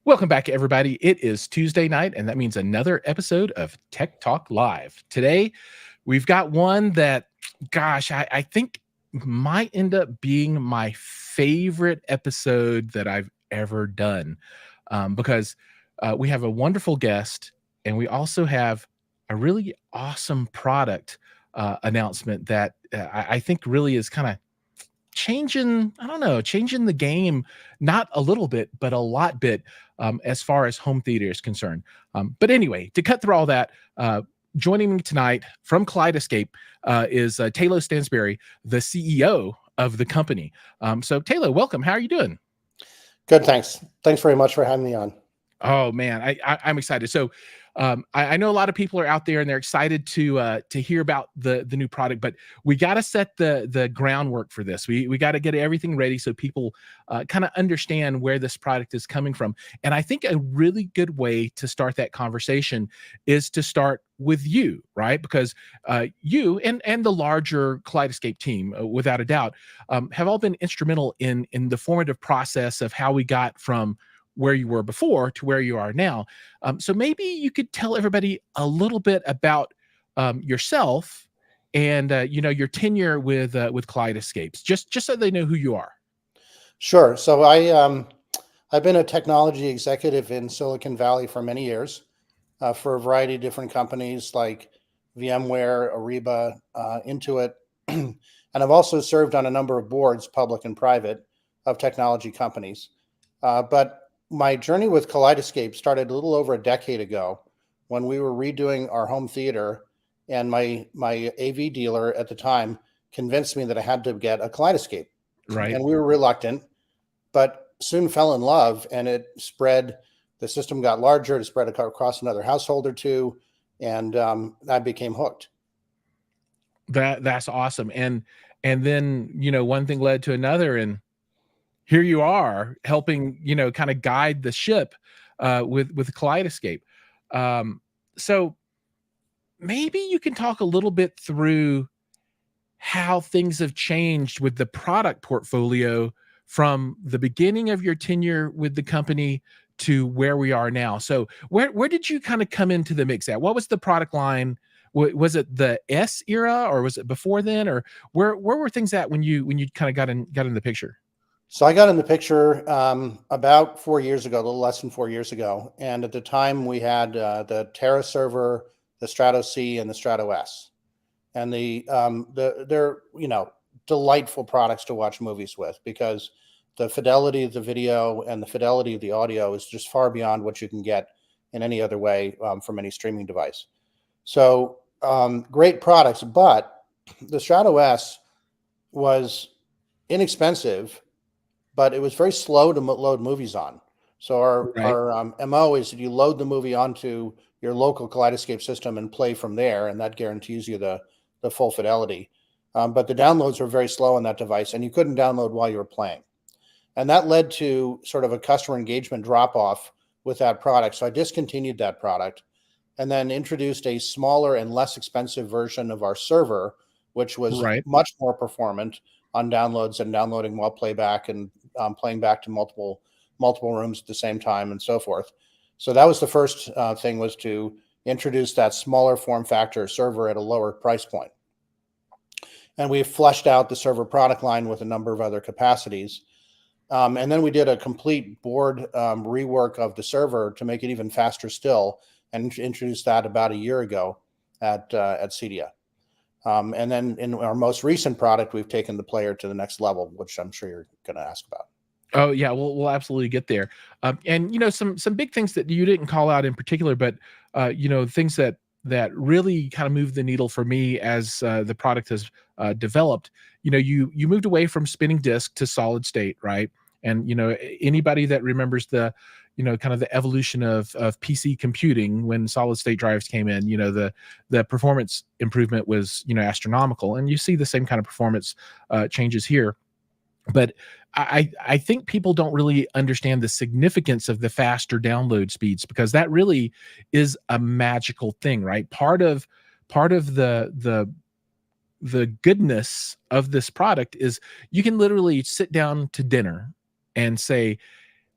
Welcome back, everybody. It is Tuesday night, and that means another episode of Tech Talk Live. Today, we've got one that, gosh, I think might end up being my favorite episode that I've ever done because we have a wonderful guest, and we also have a really awesome product announcement that I think really is kind of changing, I don't know, changing the game, not a little bit, but a lot bit, as far as home theater is concerned. But anyway, to cut through all that, joining me tonight from Kaleidescape is Taylor Stansberry, the CEO of the company. So Taylor, welcome. How are you doing? Good, thanks. Thanks very much for having me on. Oh man, I'm excited. So I know a lot of people are out there and they're excited to hear about the new product, but we got to set the groundwork for this. We got to get everything ready so people kind of understand where this product is coming from. And I think a really good way to start that conversation is to start with you, right? Because you and the larger Kaleidescape team, without a doubt, have all been instrumental in the formative process of how we got from where you were before to where you are now. So maybe you could tell everybody a little bit about yourself and your tenure with Kaleidescapes, just so they know who you are. Sure. So I've been a technology executive in Silicon Valley for many years for a variety of different companies like VMware, Ariba, Intuit, and I've also served on a number of boards, public and private, of technology companies. But my journey with Kaleidescape started a little over a decade ago when we were redoing our home theater, and my AV dealer at the time convinced me that I had to get a Kaleidescape. Right. And we were reluctant, but soon fell in love, and it spread. The system got larger, it spread across another household or two, and I became hooked. That's awesome. And then one thing led to another, and here you are helping kind of guide the ship with Kaleidescape. So maybe you can talk a little bit through how things have changed with the product portfolio from the beginning of your tenure with the company to where we are now. So where did you kind of come into the mix at? What was the product line? Was it the S era, or was it before then, or where were things at when you kind of got in the picture? So I got in the picture about 4 years ago, a little less than 4 years ago. And at the time we had the Terra server, the Strato C, and the Strato S. And they're delightful products to watch movies with, because the fidelity of the video and the fidelity of the audio is just far beyond what you can get in any other way from any streaming device. So great products, but the Strato S was inexpensive, but it was very slow to load movies on. So Right. our MO is that you load the movie onto your local Kaleidescape system and play from there, and that guarantees you the full fidelity. But the downloads were very slow on that device, and you couldn't download while you were playing. And that led to sort of a customer engagement drop-off with that product. So I discontinued that product and then introduced a smaller and less expensive version of our server, which was Right. much more performant on downloads and downloading while playback and playing back to multiple rooms at the same time and so forth. So that was the first thing, was to introduce that smaller form factor server at a lower price point. And we fleshed out the server product line with a number of other capacities. And then we did a complete board rework of the server to make it even faster still, and introduced that about a year ago at CEDIA. And then in our most recent product, we've taken the player to the next level, which I'm sure you're going to ask about. Oh yeah, we'll absolutely get there. And some big things that you didn't call out in particular, but things that really kind of moved the needle for me as the product has developed. You moved away from spinning disk to solid state, right? And anybody that remembers the kind of the evolution of PC computing when solid state drives came in, the performance improvement was astronomical, and you see the same kind of performance changes here. But I think people don't really understand the significance of the faster download speeds, because that really is a magical thing, right? Part of the goodness of this product is you can literally sit down to dinner and say,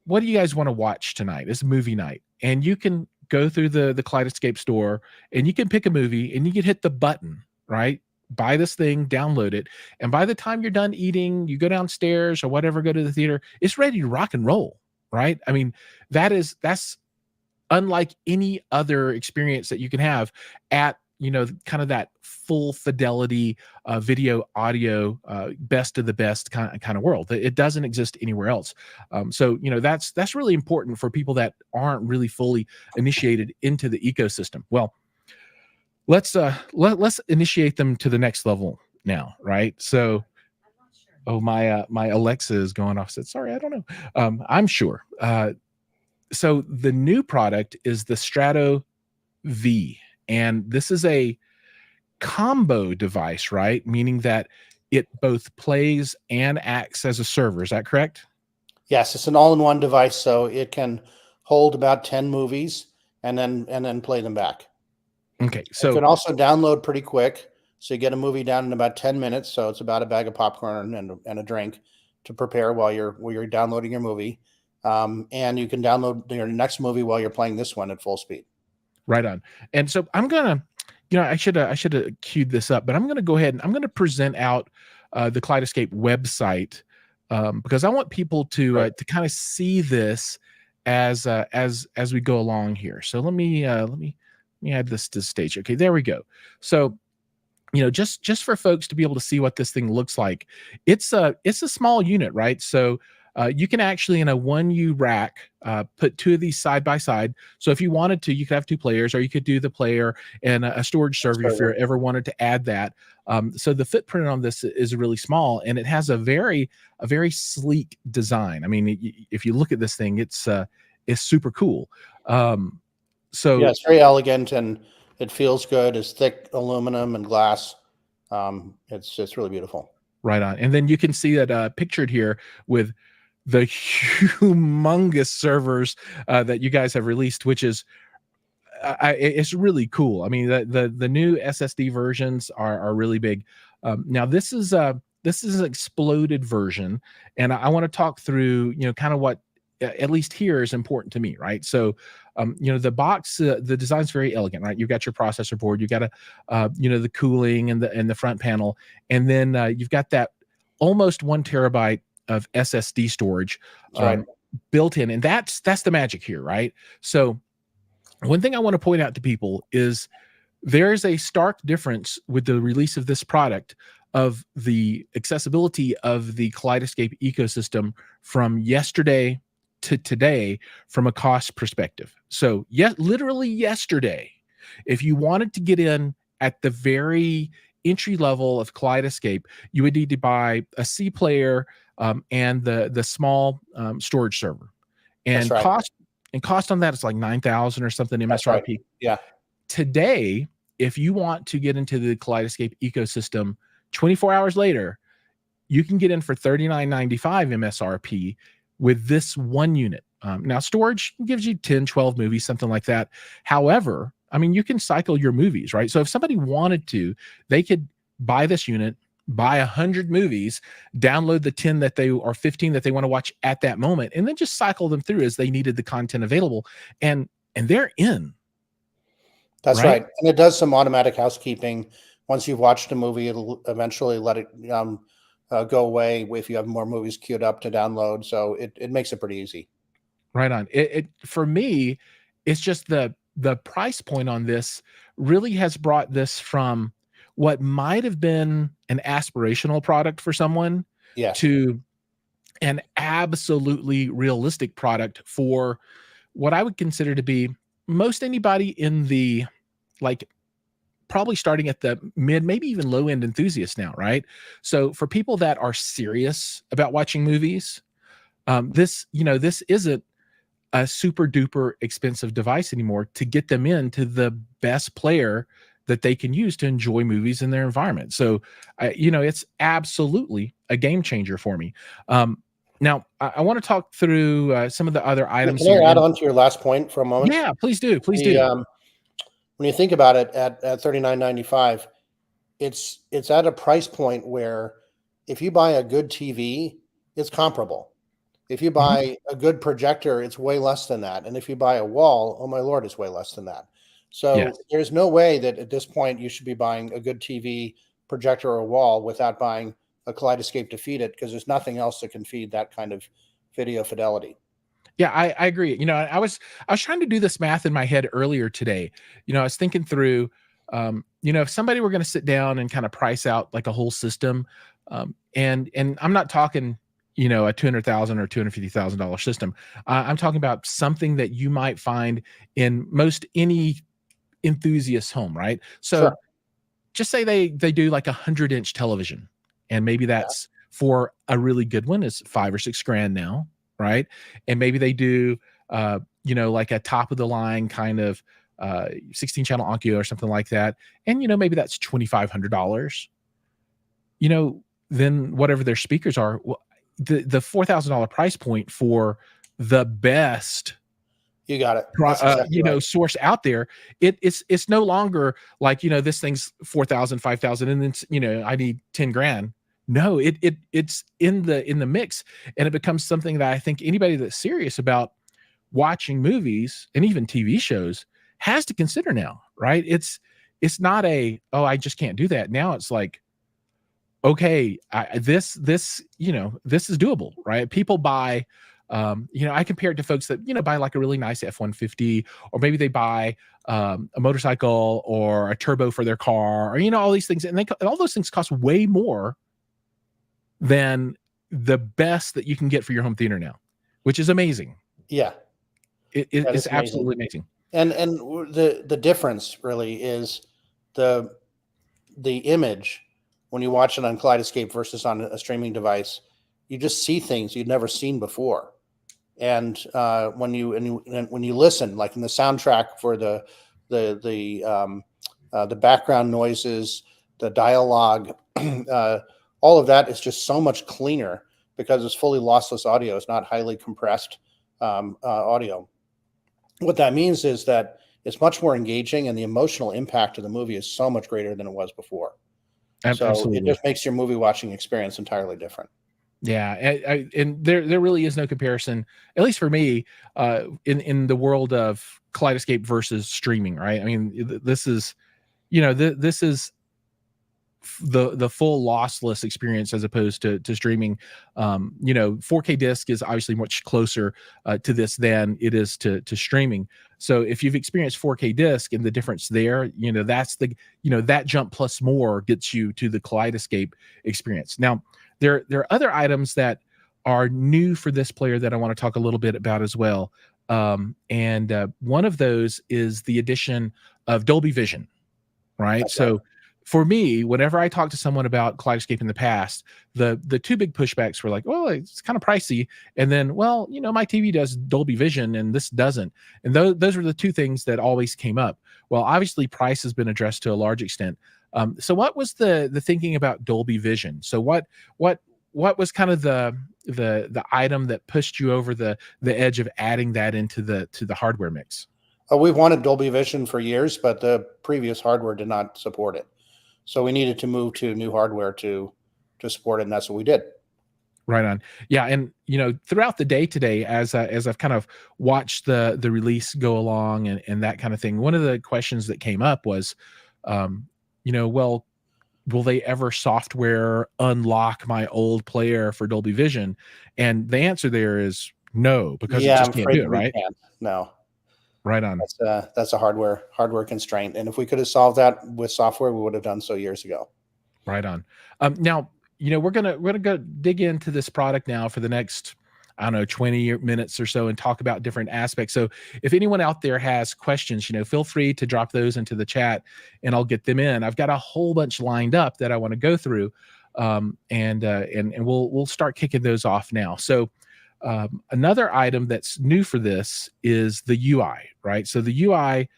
what do you guys want to watch tonight? It's movie night, and you can go through the Kaleidescape store, and you can pick a movie, and you can hit the button, right? Buy this thing, download it, and by the time you're done eating, you go downstairs or whatever, go to the theater, it's ready to rock and roll, right? I mean, that's unlike any other experience that you can have at, kind of that full fidelity video audio, best of the best kind of world. It doesn't exist anywhere else. So that's really important for people that aren't really fully initiated into the ecosystem. Well, let's initiate them to the next level now, right? So, oh, my Alexa is going off. Said, sorry, I don't know. I'm sure. So the new product is the Strato V, and this is a combo device, right? Meaning that it both plays and acts as a server. Is that correct? Yes, it's an all-in-one device, so it can hold about 10 movies and then play them back. Okay, It so can also download pretty quick. So you get a movie down in about 10 minutes. So it's about a bag of popcorn and a drink to prepare while you're downloading your movie. And you can download your next movie while you're playing this one at full speed. right on. And so I'm gonna, I should have queued this up, but I'm gonna go ahead and I'm gonna present out the Kaleidescape website, because I want people to kind of see this as we go along here. So let me add this to the stage. Okay, there we go. So just for folks to be able to see what this thing looks like, it's a small unit, right? So you can actually, in a 1U rack, put two of these side by side. So if you wanted to, you could have two players, or you could do the player and a storage server if you ever wanted to add that. So the footprint on this is really small, and it has a very sleek design. I mean, if you look at this thing, it's super cool. So yeah, it's very elegant and it feels good. It's thick aluminum and glass. It's really beautiful. Right on. And then you can see that pictured here with the humongous servers that you guys have released, which is it's really cool. I mean, the new SSD versions are really big. Now this is an exploded version, and I want to talk through kind of what at least here is important to me, right? So the box, the design's very elegant, right? You've got your processor board, you got the cooling and the front panel, and then you've got that almost 1 terabyte of SSD storage built in, and that's the magic here, right? So one thing I want to point out to people is there is a stark difference with the release of this product of the accessibility of the Kaleidescape ecosystem from yesterday to today from a cost perspective. So literally yesterday, if you wanted to get in at the very entry level of Kaleidescape, you would need to buy a C player and the small storage server, and cost on that is like $9,000 or something MSRP. That's right. Yeah. Today, if you want to get into the Kaleidescape ecosystem, 24 hours later, you can get in for $39.95 MSRP with this one unit. Now, storage gives you 10, 12 movies, something like that. However, I mean, you can cycle your movies, right? So if somebody wanted to, they could buy this unit, buy 100 movies, download the 10 that they or 15 that they want to watch at that moment, and then just cycle them through as they needed the content available, and they're in. That's right. And it does some automatic housekeeping. Once you've watched a movie, it'll eventually let it go away if you have more movies queued up to download. So it makes it pretty easy. Right on. It for me, it's just the price point on this really has brought this from what might have been an aspirational product for someone to an absolutely realistic product for what I would consider to be most anybody in the, like, probably starting at the mid, maybe even low end enthusiast now, right? So for people that are serious about watching movies, this isn't a super duper expensive device anymore to get them into the best player that they can use to enjoy movies in their environment. So, it's absolutely a game changer for me. Now, I want to talk through some of the other items. Can I add on to your last point for a moment? Yeah, please do. Please do. When you think about it, at $39.95, it's at a price point where if you buy a good TV, it's comparable. If you Mhm. buy a good projector, it's way less than that. And if you buy a wall, oh my Lord, it's way less than that. So Yes. there's no way that at this point you should be buying a good TV projector or wall without buying a Kaleidescape to feed it, because there's nothing else that can feed that kind of video fidelity. Yeah, I agree. I was trying to do this math in my head earlier today. I was thinking through, if somebody were going to sit down and kind of price out like a whole system, and I'm not talking, a $200,000 or $250,000 system. I'm talking about something that you might find in most any enthusiast home, right? Sure. So just say they do like 100-inch television, and maybe Yeah. that's for a really good one is 5 or 6 grand now, right? And maybe they do like a top of the line kind of 16 channel Onkyo or something like that, and maybe that's $2,500. you know then whatever their speakers are, the $4,000 price point for the best You got it. That's exactly right. source out there, it's no longer like, this thing's 4,000, 5,000, and then I need 10 grand. No, it's in the mix, and it becomes something that I think anybody that's serious about watching movies and even TV shows has to consider now, right? It's not oh, I just can't do that. Now it's like, okay, this is doable, right? People buy, I compare it to folks that, buy like a really nice F-150, or maybe they buy a motorcycle or a turbo for their car, or, all these things. And all those things cost way more than the best that you can get for your home theater now, which is amazing. Yeah, that It's is amazing. absolutely amazing. And the difference really is the the image when you watch it on Kaleidescape versus on a streaming device. You just see things you'd never seen before. And when you listen, like in the soundtrack for the background noises, the dialogue, all of that is just so much cleaner because it's fully lossless audio. It's not highly compressed audio. What that means is that it's much more engaging, and the emotional impact of the movie is so much greater than it was before. So it Absolutely. just makes your movie watching experience entirely different. Yeah, and there really is no comparison, at least for me, in the world of Kaleidescape versus streaming, right? I mean, this is, this is the full lossless experience as opposed to streaming. 4K disc is obviously much closer to this than it is to streaming. So if you've experienced 4K disc and the difference there, that's that jump plus more gets you to the Kaleidescape experience. Now, there are other items that are new for this player that I want to talk a little bit about as well. And one of those is the addition of Dolby Vision, right? That's right. So for me, whenever I talk to someone about Kaleidescape in the past, the two big pushbacks were like, well, it's kind of pricey, and then, well, my TV does Dolby Vision and this doesn't, and those were the two things that always came up. Well, obviously, price has been addressed to a large extent. So, what was the thinking about Dolby Vision? So, what was kind of the item that pushed you over the edge of adding that into the hardware mix? We've wanted Dolby Vision for years, but the previous hardware did not support it. So we needed to move to new hardware to support it, and that's what we did. Right on. Yeah, and throughout the day today, as I've kind of watched the release go along and that kind of thing, one of the questions that came up was, well, will they ever software unlock my old player for Dolby Vision? And the answer there is no, because it Yeah, I'm just can't afraid do that it, we right? can't. No, Right on. that's a hardware constraint. And if we could have solved that with software, we would have done so years ago. Right on. Now, we're gonna go dig into this product now for the next, I don't know, 20 minutes or so, and talk about different aspects. So if anyone out there has questions, feel free to drop those into the chat and I'll get them in. I've got a whole bunch lined up that I want to go through. And we'll start kicking those off now. So another item that's new for this is the UI, right? So the UI,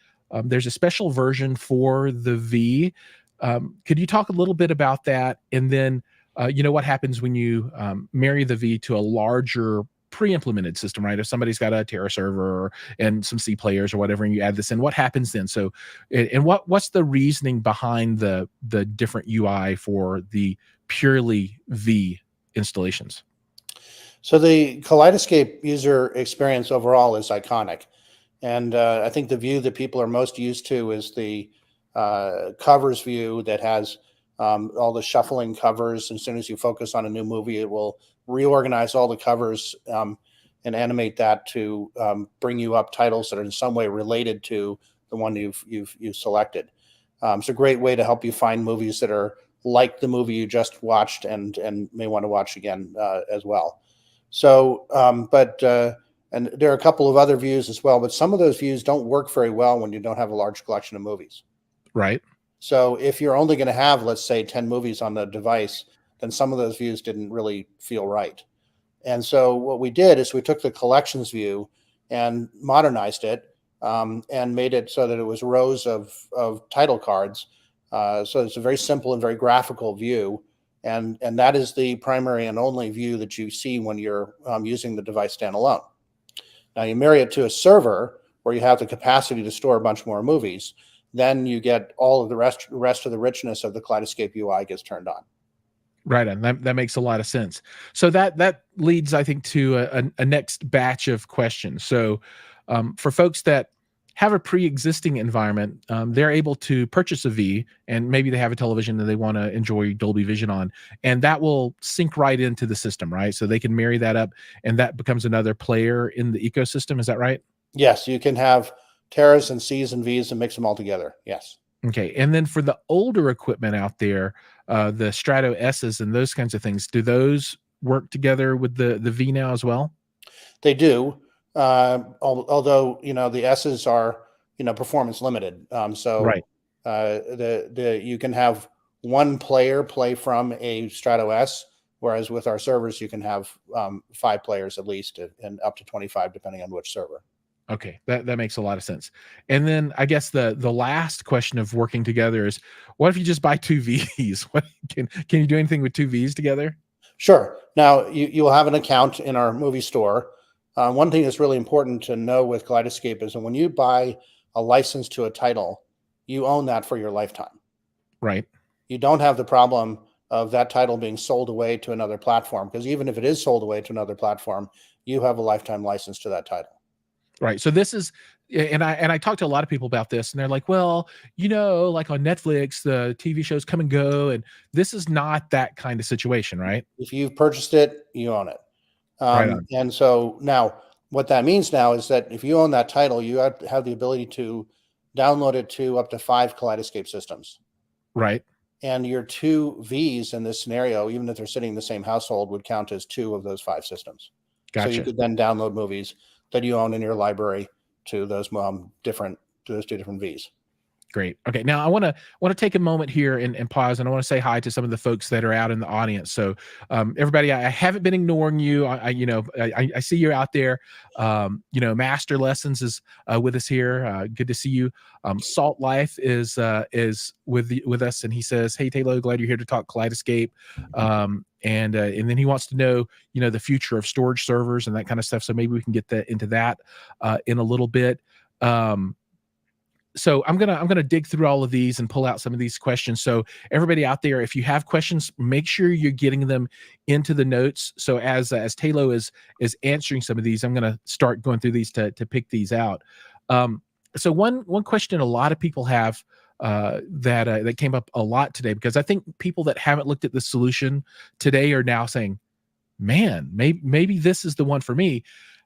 there's a special version for the V. Could you talk a little bit about that? And then, what happens when you marry the V to a larger pre-implemented system, right? If somebody's got a Terra server and some C players or whatever, and you add this in, what happens then? So, and what's the reasoning behind the different UI for the purely V installations? So the Kaleidescape user experience overall is iconic. And I think the view that people are most used to is the covers view that has all the shuffling covers. As soon as you focus on a new movie, it will reorganize all the covers and animate that to bring you up titles that are in some way related to the one you've selected. It's a great way to help you find movies that are like the movie you just watched and may want to watch again as well. So, and there are a couple of other views as well, but some of those views don't work very well when you don't have a large collection of movies. Right. So if you're only going to have, let's say, 10 movies on the device, then some of those views didn't really feel right. And so what we did is we took the collections view and modernized it and made it so that it was rows of title cards. So it's a very simple and very graphical view. And that is the primary and only view that you see when you're using the device standalone. Now you marry it to a server where you have the capacity to store a bunch more movies, then you get all of the rest of the richness of the Kaleidescape UI gets turned on. Right on. That makes a lot of sense. So that leads, I think, to a next batch of questions. So for folks that have a pre-existing environment, they're able to purchase a V, and maybe they have a television that they want to enjoy Dolby Vision on, and that will sync right into the system, right? So they can marry that up, and that becomes another player in the ecosystem. Is that right? Yes, you can have Terras and Cs and Vs and mix them all together. Yes. Okay. And then for the older equipment out there, the Strato S's and those kinds of things, do those work together with the V now as well? They do. Although, the S's are, performance limited. Right. You can have one player play from a Strato S, whereas with our servers, you can have 5 players at least and up to 25, depending on which server. Okay, that makes a lot of sense. And then I guess the last question of working together is, what if you just buy 2 Vs? What can you do anything with 2 Vs together? Sure. Now you'll have an account in our movie store. One thing that's really important to know with Kaleidescape is that when you buy a license to a title, you own that for your lifetime. Right. You don't have the problem of that title being sold away to another platform, because even if it is sold away to another platform, you have a lifetime license to that title. Right. So this is, and I talked to a lot of people about this, and they're like, well, like on Netflix, the TV shows come and go, and this is not that kind of situation, right? If you've purchased it, you own it. Right on. And so now what that means now is that if you own that title, you have the ability to download it to up to 5 Kaleidescape systems. Right. And your 2 Vs in this scenario, even if they're sitting in the same household, would count as 2 of those 5 systems. Gotcha. So you could then download movies that you own in your library to those two different Vs. Great. Okay. Now I want to take a moment here and pause, and I want to say hi to some of the folks that are out in the audience. So everybody, I haven't been ignoring you. I see you're out there. Master Lessons is with us here. Good to see you. Salt Life is with us, and he says, "Hey Taylor, glad you're here to talk Kaleidescape." And then he wants to know, the future of storage servers and that kind of stuff. So maybe we can get into that in a little bit. So I'm gonna dig through all of these and pull out some of these questions. So everybody out there, if you have questions, make sure you're getting them into the notes. So as Taylor is answering some of these, I'm gonna start going through these to pick these out. So one question a lot of people have that came up a lot today, because I think people that haven't looked at the solution today are now saying, man, maybe this is the one for me.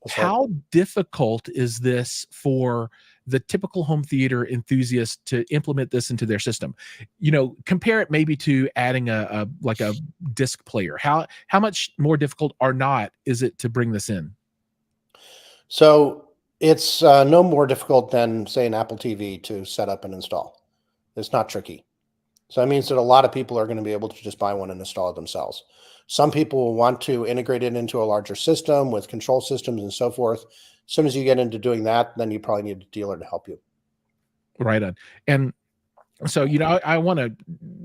How difficult is this for the typical home theater enthusiast to implement this into their system? Compare it maybe to adding a disc player. How much more difficult or not is it to bring this in? So it's no more difficult than, say, an Apple TV to set up and install. It's not tricky. So that means that a lot of people are going to be able to just buy one and install it themselves. Some people will want to integrate it into a larger system with control systems and so forth. As soon as you get into doing that, then you probably need a dealer to help you. Right on. And so, I want to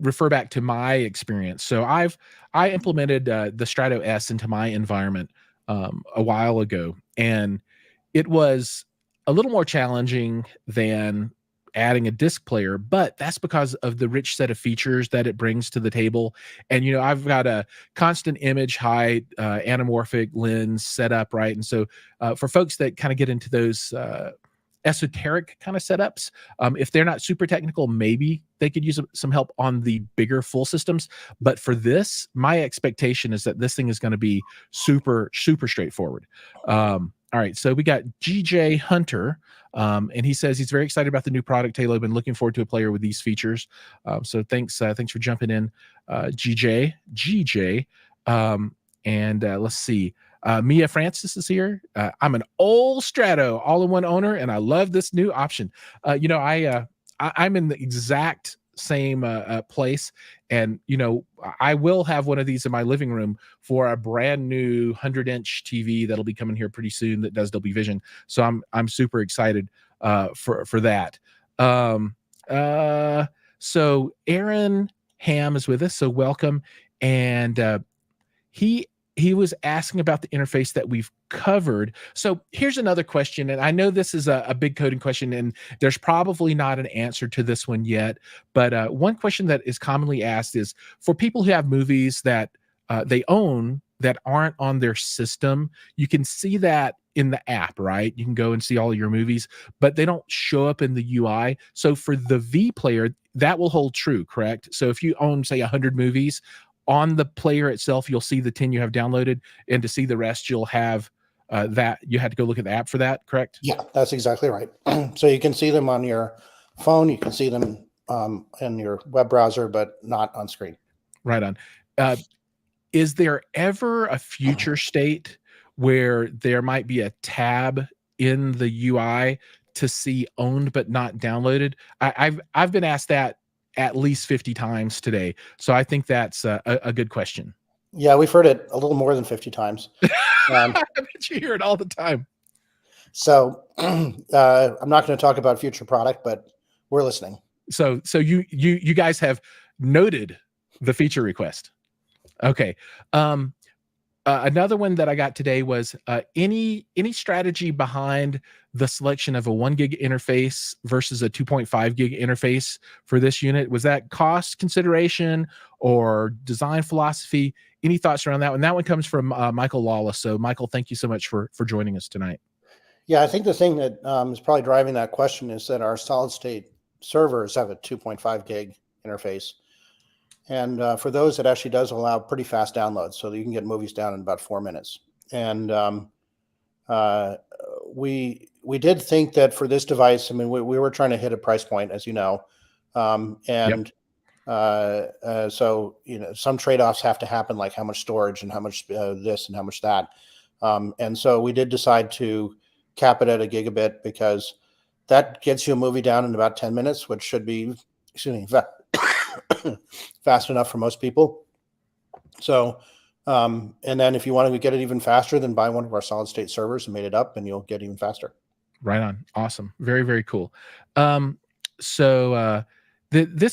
refer back to my experience. So I implemented the Strato S into my environment a while ago, and it was a little more challenging than adding a disc player, but that's because of the rich set of features that it brings to the table. And I've got a constant image height, anamorphic lens set up, right? And so for folks that kind of get into those esoteric kind of setups, if they're not super technical, maybe they could use some help on the bigger full systems. But for this, my expectation is that this thing is going to be super straightforward. All right, so we got GJ Hunter, and he says he's very excited about the new product. Halo, been looking forward to a player with these features. So thanks for jumping in, GJ. And let's see. Mia Francis is here. I'm an old Strato all-in-one owner, and I love this new option. I'm in the exact same place, and I will have one of these in my living room for a brand new 100-inch TV that'll be coming here pretty soon that does Dolby Vision. So I'm super excited for that. So Aaron Ham is with us, so welcome. And he was asking about the interface that we've covered. So here's another question, and I know this is a big coding question, and there's probably not an answer to this one yet, but one question that is commonly asked is, for people who have movies that they own that aren't on their system, you can see that in the app, right? You can go and see all of your movies, but they don't show up in the UI. So for the V player, that will hold true, correct? So if you own, say, 100 movies, on the player itself, you'll see the 10 you have downloaded, and to see the rest, you'll have that. You had to go look at the app for that, correct? Yeah, that's exactly right. So you can see them on your phone, you can see them in your web browser, but not on screen. Right on. Is there ever a future state where there might be a tab in the UI to see owned but not downloaded? I've been asked that at least 50 times today. So I think that's a good question. Yeah, we've heard it a little more than 50 times. I bet you hear it all the time. So I'm not going to talk about future product, but we're listening. So you guys have noted the feature request. Okay. Another one that I got today was any strategy behind the selection of a 1 gig interface versus a 2.5 gig interface for this unit? Was that cost consideration or design philosophy? Any thoughts around that one? That one comes from Michael Lawless. So Michael, thank you so much for joining us tonight. Yeah, I think the thing that is probably driving that question is that our solid state servers have a 2.5 gig interface. And for those, it actually does allow pretty fast downloads, so that you can get movies down in about 4 minutes. And we did think that for this device, I mean, we were trying to hit a price point, as you know, so some trade-offs have to happen, like how much storage and how much this and how much that. And so we did decide to cap it at 1 gigabit, because that gets you a movie down in about 10 minutes, which should be, fast enough for most people. So, and then if you want to get it even faster, then buy one of our solid state servers and mate it up, and you'll get even faster. Right on. Awesome. Very, very cool. This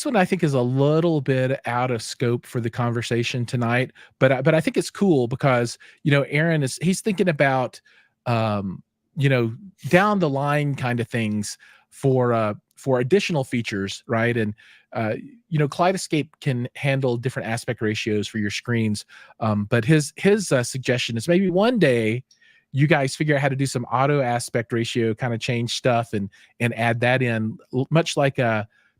one I think is a little bit out of scope for the conversation tonight, but I think it's cool because, Aaron he's thinking about, down the line kind of things for additional features, right? And Kaleidescape can handle different aspect ratios for your screens, but his suggestion is maybe one day you guys figure out how to do some auto aspect ratio kind of change stuff and add that in, much like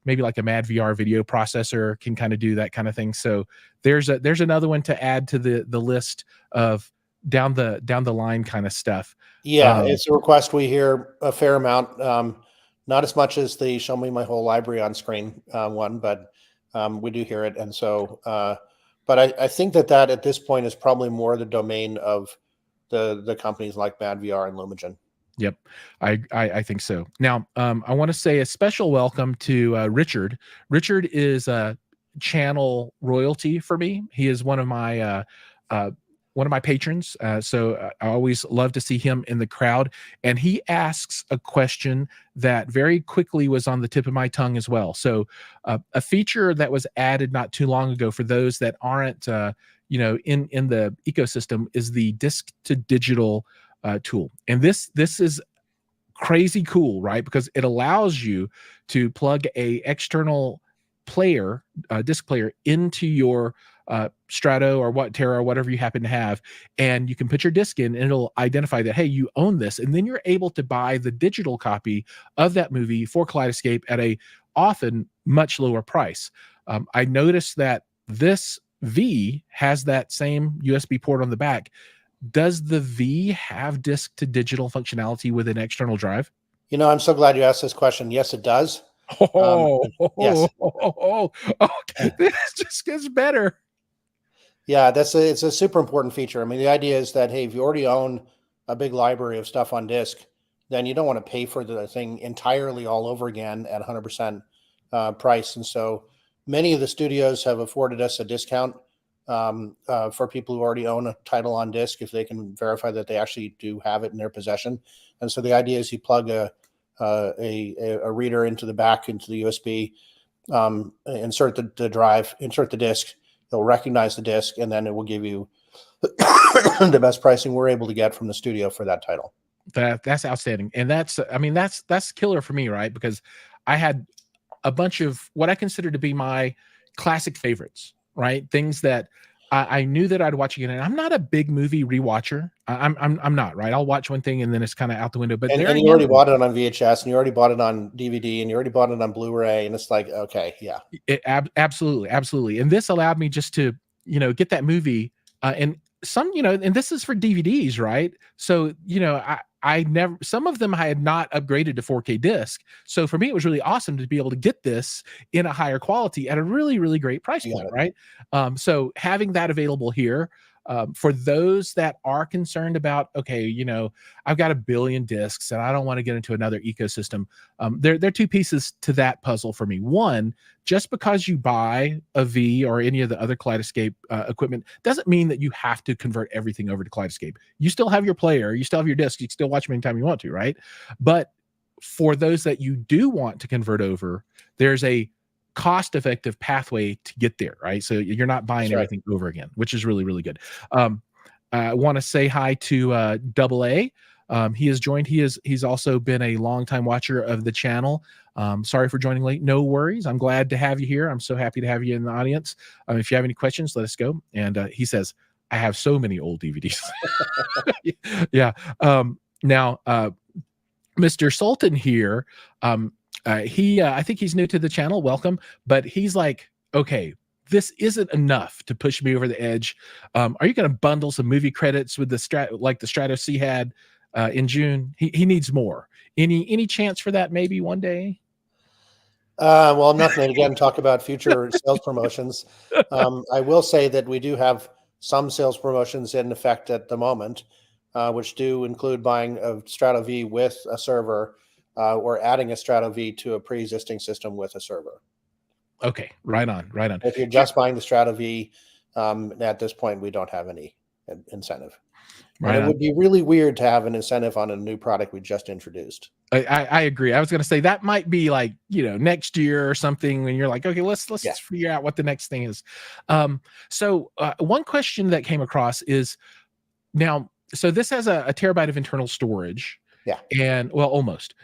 maybe like a Mad VR video processor can kind of do that kind of thing. So there's another one to add to the list of down the line kind of stuff. Yeah, it's a request we hear a fair amount. Not as much as the show me my whole library on screen one, but we do hear it. And so, but I think that at this point is probably more the domain of the companies like Mad VR and Lumagen. Yep, I think so. Now, I want to say a special welcome to Richard. Richard is a channel royalty for me. He is one of my patrons. So I always love to see him in the crowd. And he asks a question that very quickly was on the tip of my tongue as well. So a feature that was added not too long ago for those that aren't, in the ecosystem is the disc to digital tool. And this is crazy cool, right? Because it allows you to plug a external player, disc player, into your Strato or Terra or whatever you happen to have, and you can put your disc in, and it'll identify that, hey, you own this, and then you're able to buy the digital copy of that movie for Kaleidescape at a often much lower price. I noticed that this V has that same USB port on the back. Does the V have disc to digital functionality with an external drive? I'm so glad you asked this question. Yes, it does. Oh, Yes. okay. This just gets better. Yeah, it's a super important feature. I mean, the idea is that, hey, if you already own a big library of stuff on disk, then you don't want to pay for the thing entirely all over again at 100% price. And so many of the studios have afforded us a discount for people who already own a title on disk if they can verify that they actually do have it in their possession. And so the idea is you plug a reader into the back, into the USB, insert the drive, insert the disk. It'll recognize the disc, and then it will give you the best pricing we're able to get from the studio for that title. That's outstanding. And that's killer for me, right? Because I had a bunch of what I consider to be my classic favorites, right? Things that I knew that I'd watch again. And I'm not a big movie rewatcher. I'm not, right? I'll watch one thing and then it's kind of out the window. But and you already bought it on VHS, and you already bought it on DVD, and you already bought it on Blu-ray, and it's like, okay, yeah, absolutely. And this allowed me just to get that movie and some and this is for DVDs, right? So I never, some of them I had not upgraded to 4K disc. So for me, it was really awesome to be able to get this in a higher quality at a really, really great price point, right? So having that available here, for those that are concerned about, okay, I've got 1 billion discs and I don't want to get into another ecosystem. There are two pieces to that puzzle for me. One, just because you buy a V or any of the other Kaleidescape equipment doesn't mean that you have to convert everything over to Kaleidescape. You still have your player, you still have your disc, you can still watch them anytime you want to, right? But for those that you do want to convert over, there's a cost-effective pathway to get there, right? So you're not buying everything over again, which is really, really good. I want to say hi to Double A. He has joined. He's also been a longtime watcher of the channel. Sorry for joining late. No worries. I'm glad to have you here. I'm so happy to have you in the audience. If you have any questions, let us go. And he says, I have so many old DVDs. Yeah. Now, Mr. Sultan here, I think he's new to the channel. Welcome. But he's like, okay, this isn't enough to push me over the edge. Are you going to bundle some movie credits with the Strato C had in June? He needs more. Any chance for that maybe one day? Well, I'm not going to again talk about future sales promotions. I will say that we do have some sales promotions in effect at the moment, which do include buying a Strato V with a server, or adding a Strato V to a pre-existing system with a server. Okay, right on. If you're just buying the Strato V, at this point, we don't have any incentive. And it would be really weird to have an incentive on a new product we just introduced. I agree. I was going to say that might be like, next year or something when you're like, okay, let's figure out what the next thing is. So one question that came across is now, so this has a terabyte of internal storage. Yeah. And well, almost.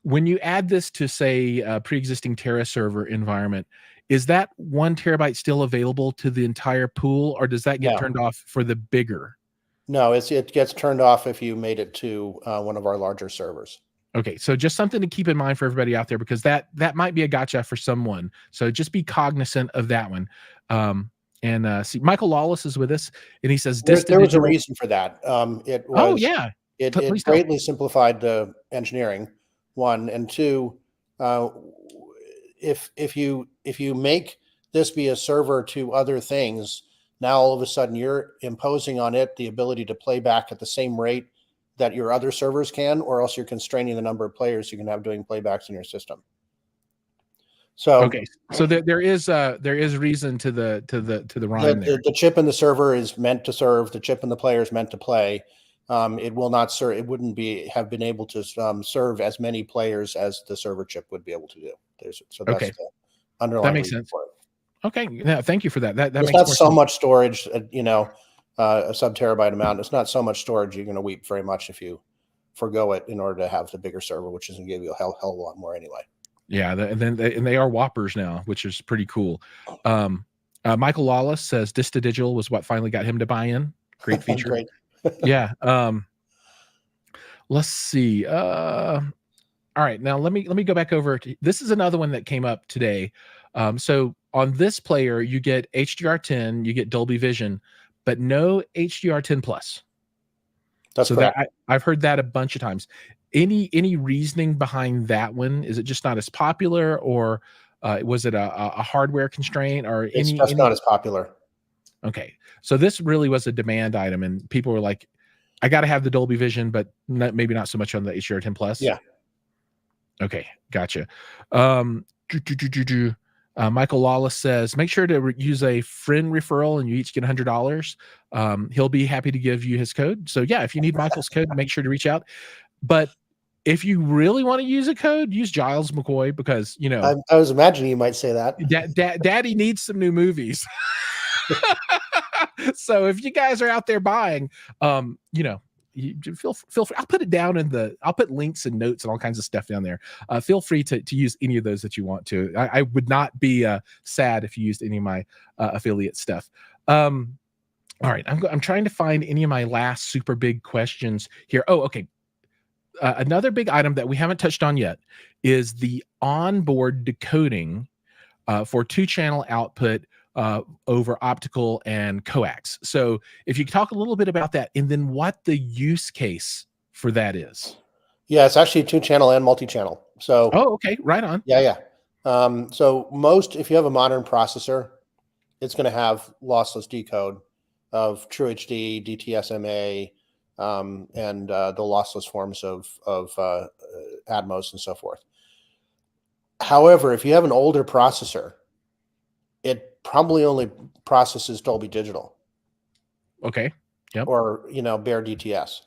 When you add this to say a pre-existing Terra server environment, is that 1 terabyte still available to the entire pool, or does that get turned off for the bigger? No, it gets turned off if you made it to one of our larger servers. Okay, so just something to keep in mind for everybody out there, because that might be a gotcha for someone. So just be cognizant of that one. See, Michael Lawless is with us, and he says there was a reason for that. It was it greatly simplified the engineering. 1 and 2. If you make this be a server to other things, now all of a sudden you're imposing on it the ability to play back at the same rate that your other servers can, or else you're constraining the number of players you can have doing playbacks in your system. So okay, so there is reason to the rhyme there. The chip in the server is meant to serve. The chip in the player is meant to play. It will not serve. It wouldn't have been able to serve as many players as the server chip would be able to do. That's the underlying. That makes sense. For it. Okay, yeah, thank you for that. That makes not so sense. Much storage. A sub-terabyte amount. It's not so much storage. You're going to weep very much if you forgo it in order to have the bigger server, which is going to give you a hell of a lot more anyway. Yeah, and they are Whoppers now, which is pretty cool. Michael Lawless says Digital was what finally got him to buy in. Great feature. Great. Yeah. Let's see. All right, now let me go back over to, this is another one that came up today. So on this player, you get HDR10, you get Dolby Vision, but no HDR10 Plus. That's so correct. that I've heard that a bunch of times. Any reasoning behind that one? Is it just not as popular, or was it a hardware constraint, or It's just not as popular? Okay, so this really was a demand item, and people were like, "I got to have the Dolby Vision, but maybe not so much on the HDR10 Plus." Yeah. Okay, gotcha. Michael Lawless says, make sure to use a friend referral and you each get $100. He'll be happy to give you his code. So yeah, if you need Michael's code, make sure to reach out. But if you really want to use a code, use Jiles McCoy, because, you know, I was imagining you might say that. Daddy needs some new movies. So if you guys are out there buying, you know, you feel free. I'll put it down I'll put links and notes and all kinds of stuff down there. Feel free to use any of those that you want to. I would not be sad if you used any of my affiliate stuff. All right, I'm trying to find any of my last super big questions here. Oh, okay. Another big item that we haven't touched on yet is the onboard decoding for 2-channel output over optical and coax. So if you could talk a little bit about that, and then what the use case for that is. Yeah, it's actually 2-channel and multi-channel. So okay, right on. Yeah. So if you have a modern processor, it's going to have lossless decode of True HD, DTSMA, and the lossless forms of Atmos and so forth. However, if you have an older processor, it probably only processes Dolby Digital. Okay. Yep. Or bare DTS,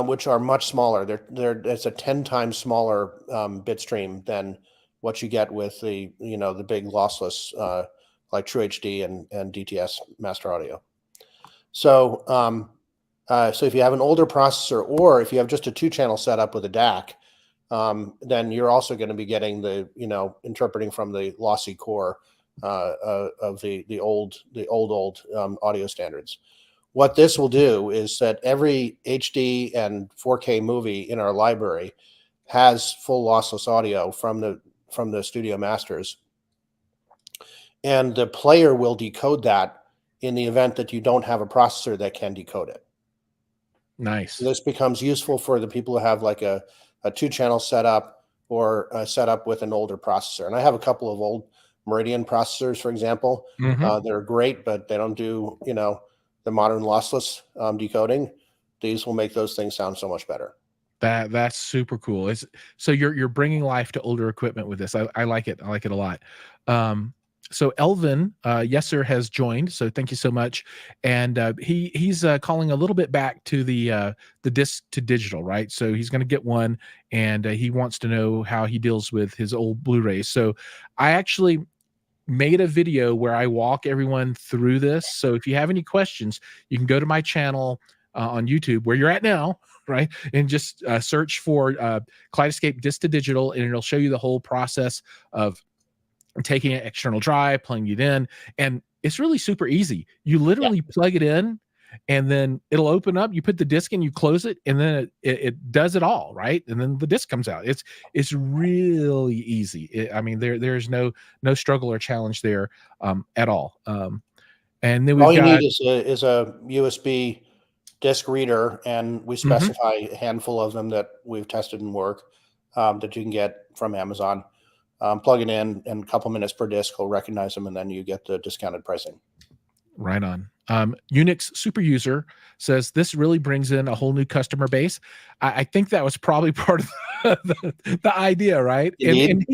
which are much smaller. It's a 10 times smaller bit stream than what you get with the big lossless like True HD and DTS master audio. So so if you have an older processor, or if you have just a 2-channel setup with a DAC, then you're also going to be getting the interpreting from the lossy core of the old audio standards. What this will do is that every HD and 4K movie in our library has full lossless audio from the studio masters, and the player will decode that in the event that you don't have a processor that can decode it. Nice. So this becomes useful for the people who have like a 2-channel setup, or a setup with an older processor. And I have a couple of old Meridian processors, for example. They're great, but they don't do the modern lossless decoding. These will make those things sound so much better. That's super cool. So you're bringing life to older equipment with this. I like it. I like it a lot. So Elvin, yes sir, has joined. So thank you so much. And he's calling a little bit back to the disc to digital, right? So he's going to get one, and he wants to know how he deals with his old Blu-rays. So I actually made a video where I walk everyone through this. So if you have any questions, you can go to my channel on YouTube, where you're at now, right? And just search for Kaleidescape disc to digital, and it'll show you the whole process of taking an external drive, plugging it in, and it's really super easy. You literally plug it in, and then it'll open up. You put the disc in, you close it, and then it does it all, right? And then the disc comes out. It's really easy. I mean, there's no struggle or challenge there at all. And then all you need is a USB disc reader, and we specify a handful of them that we've tested and work that you can get from Amazon. Plug it in, and a couple minutes per disc will recognize them, and then you get the discounted pricing. Right on. Unix super user says this really brings in a whole new customer base. I think that was probably part of the idea, right? And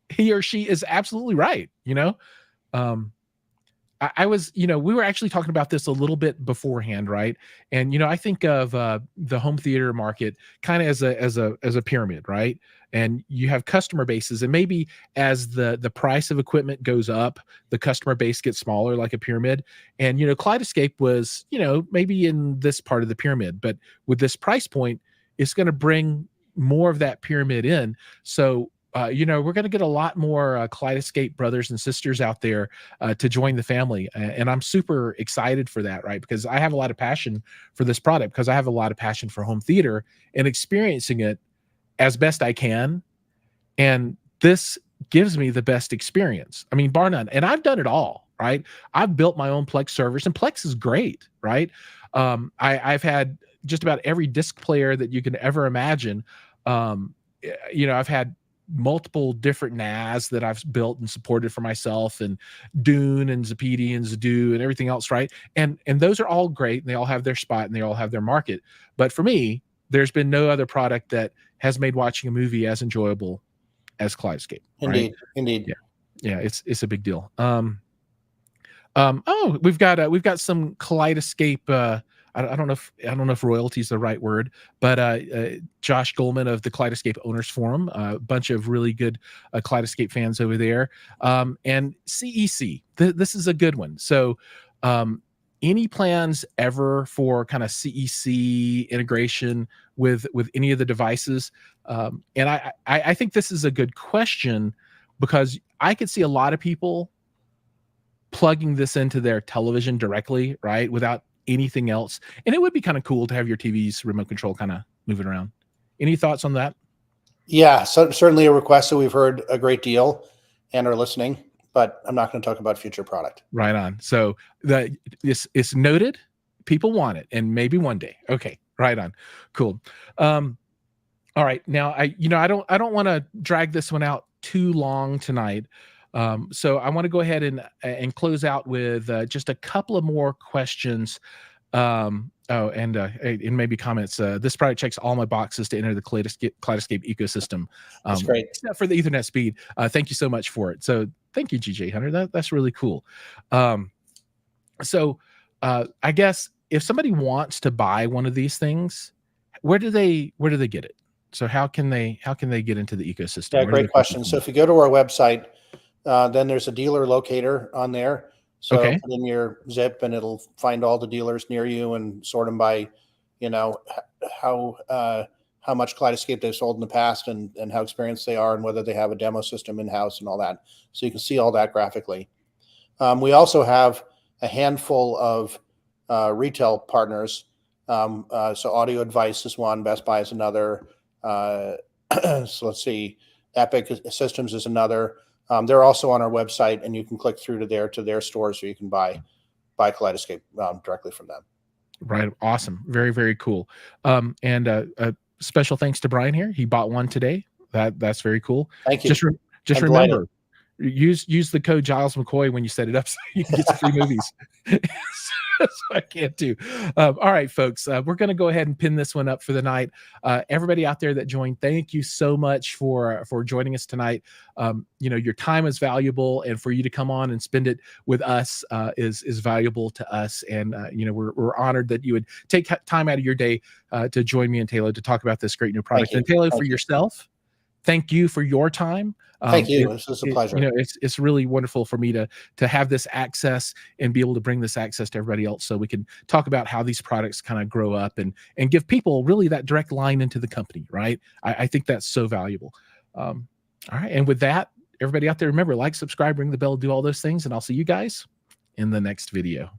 he or she is absolutely right. I was, we were actually talking about this a little bit beforehand, right? And I think of the home theater market kind of as a pyramid, right? And you have customer bases, and maybe as the price of equipment goes up, the customer base gets smaller, like a pyramid. And Kaleidescape was, maybe in this part of the pyramid, but with this price point, it's going to bring more of that pyramid in. So, we're going to get a lot more Kaleidescape brothers and sisters out there to join the family. And I'm super excited for that, right? Because I have a lot of passion for this product, because I have a lot of passion for home theater and experiencing it as best I can. And this gives me the best experience. I mean, bar none. And I've done it all, right? I've built my own Plex servers, and Plex is great, right? I've had just about every disc player that you can ever imagine. I've had multiple different NAS that I've built and supported for myself, and Dune and Zapedi and Zadoo and everything else, right? And those are all great, and they all have their spot and they all have their market. But for me, there's been no other product that has made watching a movie as enjoyable as Kaleidescape. Indeed, right? indeed. Yeah, it's a big deal. We've got some Kaleidescape. I don't know if royalty is the right word, but Josh Goldman of the Kaleidescape Owners Forum, a bunch of really good Kaleidescape fans over there, and CEC. This is a good one. So, any plans ever for kind of CEC integration with any of the devices? And I think this is a good question, because I could see a lot of people plugging this into their television directly, right, without anything else. And it would be kind of cool to have your TV's remote control kind of moving around. Any thoughts on that? Yeah, so certainly a request that we've heard a great deal and are listening, but I'm not going to talk about future product. Right on. So it's noted. People want it, and maybe one day. Okay, right on. Cool. All right. Now I don't want to drag this one out too long tonight. So I want to go ahead and close out with just a couple of more questions. And maybe comments. This product checks all my boxes to enter the Kaleidescape ecosystem. That's great. Except for the Ethernet speed. Thank you so much for it. So thank you, GJ Hunter. That's really cool. So I guess if somebody wants to buy one of these things, where do they get it? So how can they get into the ecosystem? Yeah, great question. So if you go to our website, then there's a dealer locator on there. So Okay. put in your zip and it'll find all the dealers near you and sort them by, how much Kaleidescape they've sold in the past and how experienced they are and whether they have a demo system in-house and all that. So you can see all that graphically. We also have a handful of retail partners. So Audio Advice is one, Best Buy is another. So let's see, Epic Systems is another. They're also on our website, and you can click through to their stores, so you can buy Kaleidescape directly from them. Right. Awesome. Very, very cool. And a special thanks to Brian here. He bought one today. That's very cool. Thank you. Just remember, use the code Jiles McCoy when you set it up, so you can get some free movies. So I can't do. All right, folks, we're going to go ahead and pin this one up for the night. Everybody out there that joined, thank you so much for joining us tonight. Your time is valuable, and for you to come on and spend it with us is valuable to us. And we're honored that you would take time out of your day to join me and Taylor to talk about this great new product. And Taylor, for yourself, thank you for your time. Thank you. This is a pleasure. It's really wonderful for me to have this access and be able to bring this access to everybody else, so we can talk about how these products kind of grow up and give people really that direct line into the company, right? I think that's so valuable. All right. And with that, everybody out there, remember, like, subscribe, ring the bell, do all those things, and I'll see you guys in the next video.